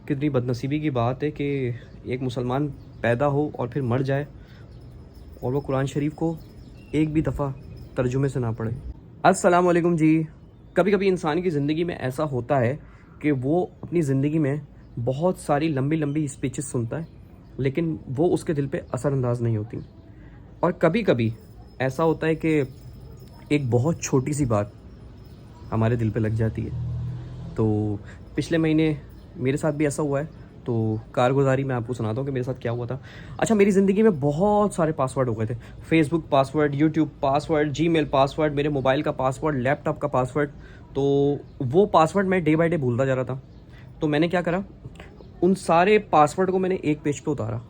कितनी बदनसीबी की बात है कि एक मुसलमान पैदा हो और फिर मर जाए और वो कुरान शरीफ को एक भी दफ़ा तर्जुमे से ना पढ़े। अस्सलाम वालेकुम जी। कभी कभी इंसान की ज़िंदगी में ऐसा होता है कि वो अपनी ज़िंदगी में बहुत सारी लंबी लंबी स्पीचेस सुनता है, लेकिन वो उसके दिल पे असरअंदाज नहीं होती। और कभी कभी ऐसा होता है कि एक बहुत छोटी सी बात हमारे दिल पे लग जाती है। तो पिछले महीने मेरे साथ भी ऐसा हुआ है। तो कारगुजारी मैं आपको सुनाता हूँ कि मेरे साथ क्या हुआ था। अच्छा, मेरी ज़िंदगी में बहुत सारे पासवर्ड हो गए थे। Facebook password, YouTube password, Gmail password, मेरे मोबाइल का पासवर्ड, लैपटॉप का पासवर्ड। तो वो पासवर्ड मैं डे बाय डे भूलता जा रहा था। तो मैंने क्या करा, उन सारे पासवर्ड को मैंने एक पेज पे उतारा,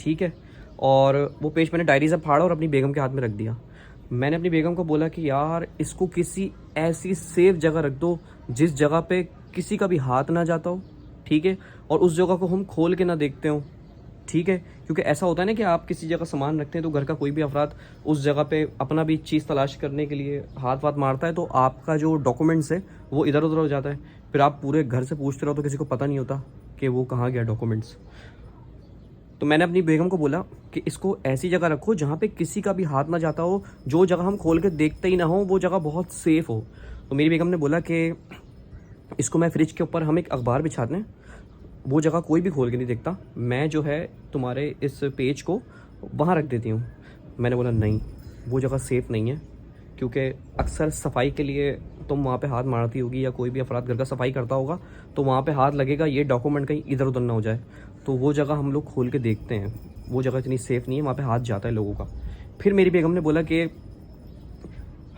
ठीक है। और वो पेज मैंने डायरी से फाड़ा और अपनी बेगम के हाथ में रख दिया। मैंने अपनी बेगम को बोला कि यार इसको किसी ऐसी सेफ जगह रख दो जिस जगह पे किसी का भी हाथ ना जाता हो, ठीक है, और उस जगह को हम खोल के ना देखते हो, ठीक है। क्योंकि ऐसा होता है ना कि आप किसी जगह सामान रखते हैं तो घर का कोई भी अफराद उस जगह पे अपना भी चीज़ तलाश करने के लिए हाथ वाथ मारता है, तो आपका जो डॉक्यूमेंट्स है वो इधर उधर हो जाता है। फिर आप पूरे घर से पूछते रहो तो किसी को पता नहीं होता कि वो कहाँ गया डॉक्यूमेंट्स। तो मैंने अपनी बेगम को बोला कि इसको ऐसी जगह रखो जहाँ पे किसी का भी हाथ ना जाता हो, जो जगह हम खोल के देखते ही ना हो, वो जगह बहुत सेफ हो। तो मेरी बेगम ने बोला कि इसको मैं फ्रिज के ऊपर हम एक अखबार बिछा दें, वो जगह कोई भी खोल के नहीं देखता, मैं जो है तुम्हारे इस पेज को वहाँ रख देती हूँ। मैंने बोला नहीं, वो जगह सेफ़ नहीं है, क्योंकि अक्सर सफाई के लिए तुम वहाँ पे हाथ मारती होगी या कोई भी अफराद घर का सफाई करता होगा, तो वहाँ पे हाथ लगेगा, ये डॉक्यूमेंट कहीं इधर उधर ना हो जाए। तो वो जगह हम लोग खोल के देखते हैं, वो जगह इतनी सेफ़ नहीं है, वहाँ पे हाथ जाता है लोगों का। फिर मेरी बेगम ने बोला कि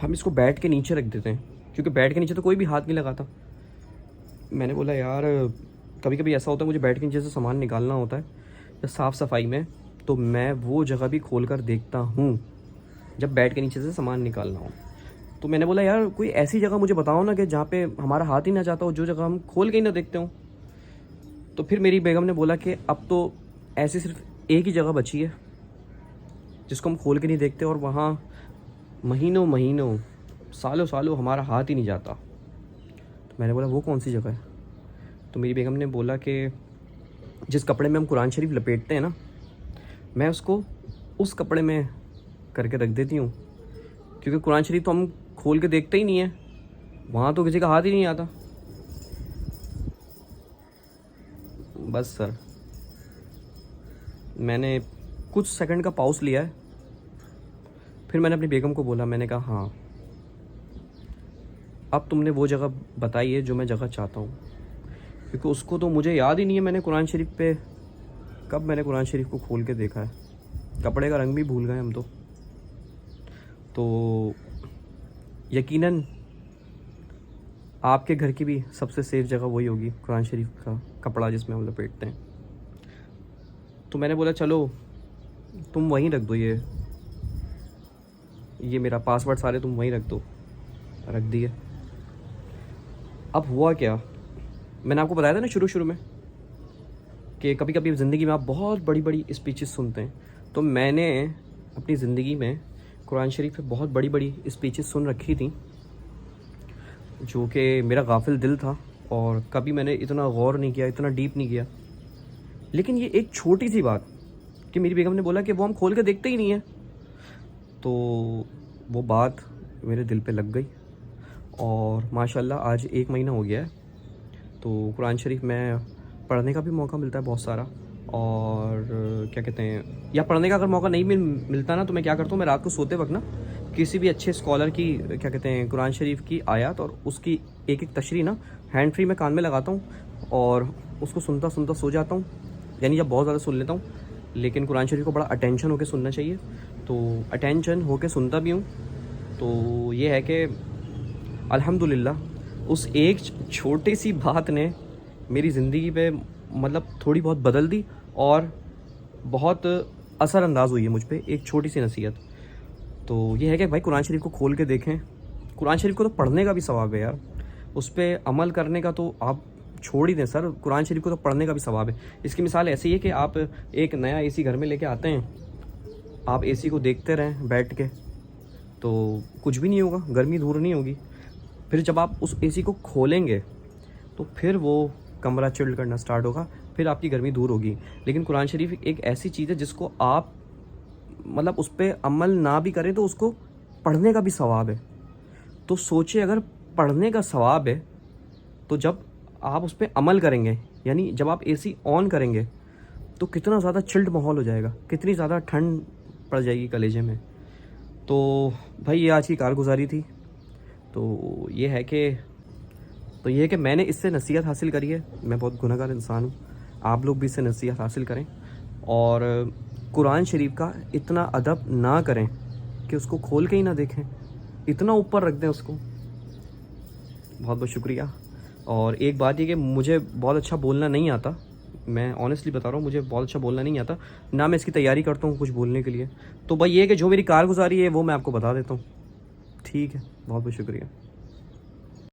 हम इसको बेड के नीचे रख देते हैं, क्योंकि बेड के नीचे तो कोई भी हाथ नहीं लगाता। मैंने बोला यार कभी कभी ऐसा होता है मुझे बेड के नीचे से सामान निकालना होता है या साफ़ सफाई में, तो मैं वो जगह भी खोल कर देखता हूँ जब बेड के नीचे से सामान निकालना हो। तो मैंने बोला यार कोई ऐसी जगह मुझे बताओ ना कि जहाँ पे हमारा हाथ ही ना जाता हो, जो जगह हम खोल के ही ना देखते हो। तो फिर मेरी बेगम ने बोला कि अब तो ऐसी सिर्फ एक ही जगह बची है जिसको हम खोल के नहीं देखते, और वहाँ महीनों महीनों सालों सालों हमारा हाथ ही नहीं जाता। तो मैंने बोला वो कौन सी जगह है। तो मेरी बेगम ने बोला कि जिस कपड़े में हम कुरान शरीफ लपेटते हैं ना, मैं उसको उस कपड़े में करके रख देती हूँ, क्योंकि कुरान शरीफ तो हम खोल के देखते ही नहीं है, वहाँ तो किसी का हाथ ही नहीं आता। बस सर, मैंने कुछ सेकंड का पॉज लिया है, फिर मैंने अपनी बेगम को बोला, मैंने कहा हाँ अब तुमने वो जगह बताई है जो मैं जगह चाहता हूँ, क्योंकि उसको तो मुझे याद ही नहीं है मैंने कुरान शरीफ पे कब मैंने कुरान शरीफ को खोल के देखा है। कपड़े का रंग भी भूल गए हम तो यकीनन आपके घर की भी सबसे सेफ जगह वही होगी, कुरान शरीफ का कपड़ा जिसमें हम लपेटते हैं। तो मैंने बोला चलो तुम वहीं रख दो, ये मेरा पासवर्ड सारे तुम वहीं रख दो। रख दिए। अब हुआ क्या, मैंने आपको बताया था ना शुरू में कि कभी कभी ज़िंदगी में आप बहुत बड़ी बड़ी स्पीचेस सुनते हैं। तो मैंने अपनी ज़िंदगी में कुरान शरीफ पे बहुत बड़ी बड़ी स्पीचेस सुन रखी थी, जो कि मेरा गाफिल दिल था और कभी मैंने इतना गौर नहीं किया, इतना डीप नहीं किया। लेकिन ये एक छोटी सी बात कि मेरी बेगम ने बोला कि वो हम खोल के देखते ही नहीं है, तो वो बात मेरे दिल पे लग गई। और माशाल्लाह आज 1 महीना हो गया है, तो कुरान शरीफ में पढ़ने का भी मौका मिलता है बहुत सारा। और क्या कहते हैं, या पढ़ने का अगर मौका नहीं मिलता ना, तो मैं क्या करता हूँ, मैं रात को सोते वक्त ना किसी भी अच्छे स्कॉलर की क्या कहते हैं कुरान शरीफ की आयत और उसकी एक एक तशरीह ना हैंड फ्री में कान में लगाता हूँ और उसको सुनता सुनता सो जाता हूँ। यानी जब बहुत ज़्यादा सुन लेता हूँ, लेकिन कुरान शरीफ को बड़ा अटेंशन होकर सुनना चाहिए, तो अटेंशन होकर सुनता भी हूँ। तो ये है कि अल्हम्दुलिल्लाह उस एक छोटी सी बात ने मेरी ज़िंदगी पे मतलब थोड़ी बहुत बदल दी और बहुत असरअंदाज हुई है मुझ पे एक छोटी सी नसीहत। तो ये है कि भाई कुरान शरीफ को खोल के देखें। कुरान शरीफ को तो पढ़ने का भी सवाब है यार, उस पर अमल करने का तो आप छोड़ ही दें सर, कुरान शरीफ को तो पढ़ने का भी सवाब है। इसकी मिसाल ऐसी है कि आप एक नया एसी घर में लेके आते हैं, आप एसी को देखते रहें बैठ के, तो कुछ भी नहीं होगा, गर्मी दूर नहीं होगी। फिर जब आप उस एसी को खोलेंगे तो फिर वो कमरा चिल्ड करना स्टार्ट होगा, फिर आपकी गर्मी दूर होगी। लेकिन कुरान शरीफ एक ऐसी चीज़ है जिसको आप मतलब उस पर अमल ना भी करें तो उसको पढ़ने का भी सवाब है। तो सोचिए, अगर पढ़ने का सवाब है तो जब आप उस पर अमल करेंगे, यानी जब आप एसी ऑन करेंगे तो कितना ज़्यादा चिल्ड माहौल हो जाएगा, कितनी ज़्यादा ठंड पड़ जाएगी कलेजे में। तो भाई ये आज की कारगुजारी थी। तो ये है कि मैंने इससे नसीहत हासिल करी है। मैं बहुत गुनहगार इंसान हूँ, आप लोग भी इससे नसीहत हासिल करें और कुरान शरीफ का इतना अदब ना करें कि उसको खोल के ही ना देखें, इतना ऊपर रख दें उसको। बहुत बहुत शुक्रिया। और एक बात ये कि मुझे बहुत अच्छा बोलना नहीं आता, मैं ऑनेस्टली बता रहा हूँ, मुझे बहुत अच्छा बोलना नहीं आता, ना मैं इसकी तैयारी करता हूँ कुछ बोलने के लिए। तो भाई ये कि जो मेरी कारगुजारी है वो मैं आपको बता देता हूँ। ठीक है, बहुत बहुत शुक्रिया।